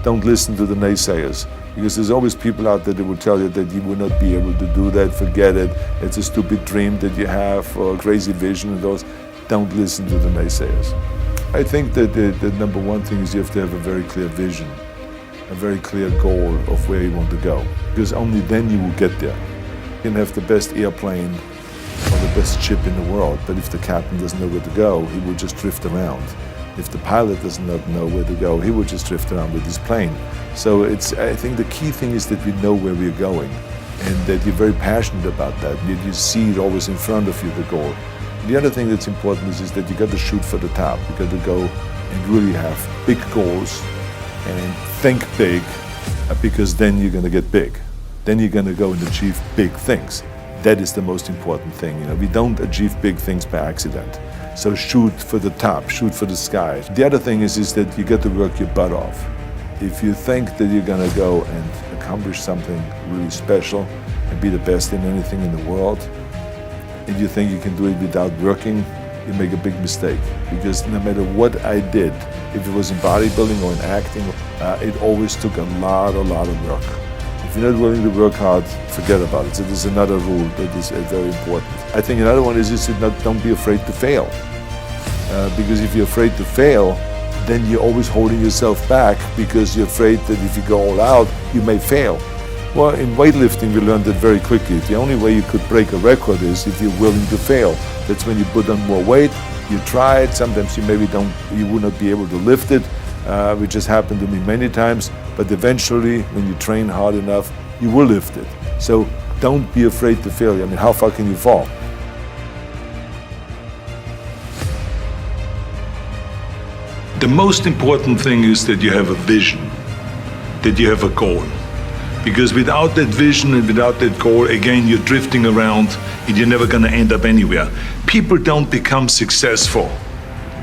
don't listen to the naysayers. Because there's always people out there that will tell you that you will not be able to do that, forget it, it's a stupid dream that you have, or a crazy vision and those. Don't listen to the naysayers. I think that the number one thing is you have to have a very clear vision, a very clear goal of where you want to go. Because only then you will get there. You can have the best airplane or the best ship in the world, but if the captain doesn't know where to go, he will just drift around. If the pilot does not know where to go, he will just drift around with his plane. So I think the key thing is that we know where we're going and that you're very passionate about that. You see it always in front of you, the goal. The other thing that's important is that you got to shoot for the top. You got to go and really have big goals and think big, because then you're going to get big. Then you're going to go and achieve big things. That is the most important thing. We don't achieve big things by accident. So shoot for the top, shoot for the sky. The other thing is that you got to work your butt off. If you think that you're going to go and accomplish something really special and be the best in anything in the world, and you think you can do it without working, you make a big mistake. Because no matter what I did, if it was in bodybuilding or in acting, it always took a lot of work. If you're not willing to work hard, forget about it. So there's another rule that is very important. I think another one is don't be afraid to fail. Because if you're afraid to fail, then you're always holding yourself back because you're afraid that if you go all out, you may fail. Well, in weightlifting, we learned that very quickly. The only way you could break a record is if you're willing to fail. That's when you put on more weight, you try it, sometimes you will not be able to lift it, which has happened to me many times, but eventually, when you train hard enough, you will lift it. So don't be afraid to fail. I mean, how far can you fall? The most important thing is that you have a vision, that you have a goal. Because without that vision and without that goal, again, you're drifting around and you're never gonna end up anywhere. People don't become successful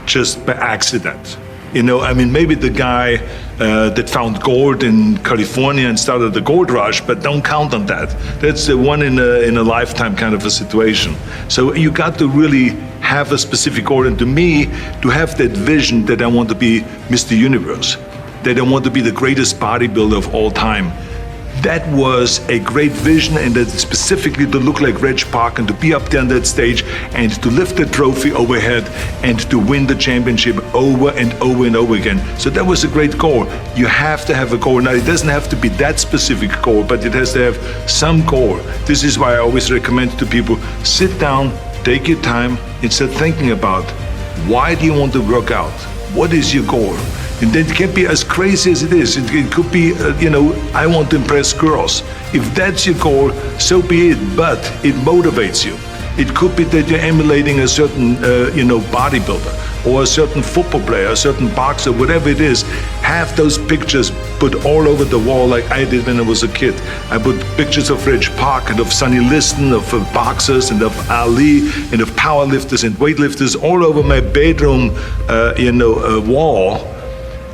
just by accident. Maybe the guy that found gold in California and started the gold rush, but don't count on that. That's the one in a lifetime kind of a situation. So you got to really have a specific goal. And to me, to have that vision that I want to be Mr. Universe, that I want to be the greatest bodybuilder of all time, that was a great vision, and that specifically to look like Reg Park and to be up there on that stage and to lift the trophy overhead and to win the championship over and over and over again. So that was a great goal. You have to have a goal. Now, it doesn't have to be that specific goal, but it has to have some goal. This is why I always recommend to people, sit down, take your time, and start thinking about, why do you want to work out? What is your goal? And that can be as crazy as it is. It could be, I want to impress girls. If that's your goal, so be it, but it motivates you. It could be that you're emulating a certain, bodybuilder or a certain football player, a certain boxer, whatever it is. Have those pictures put all over the wall like I did when I was a kid. I put pictures of Reg Park and of Sonny Liston, of boxers and of Ali and of powerlifters and weightlifters all over my bedroom, wall.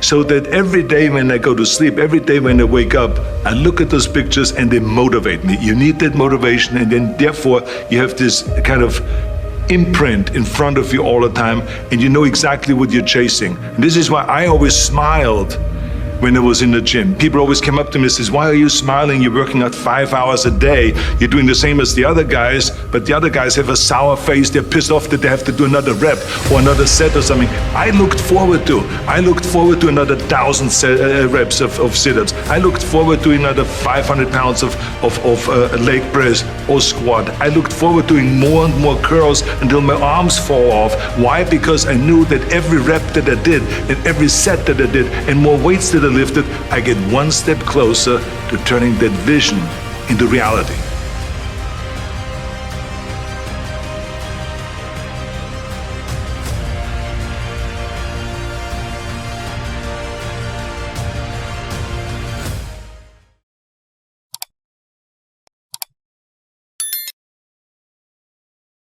So that every day when I go to sleep, every day when I wake up, I look at those pictures and they motivate me. You need that motivation, and then therefore you have this kind of imprint in front of you all the time, and you know exactly what you're chasing. And this is why I always smiled when I was in the gym. People always came up to me and says, why are you smiling? You're working out 5 hours a day. You're doing the same as the other guys, but the other guys have a sour face. They're pissed off that they have to do another rep or another set or something. I looked forward to another 1,000 reps of sit-ups. I looked forward to another 500 pounds of leg press or squat. I looked forward to doing more and more curls until my arms fall off. Why? Because I knew that every rep that I did and every set that I did and more weights that I lifted, I get one step closer to turning that vision into reality.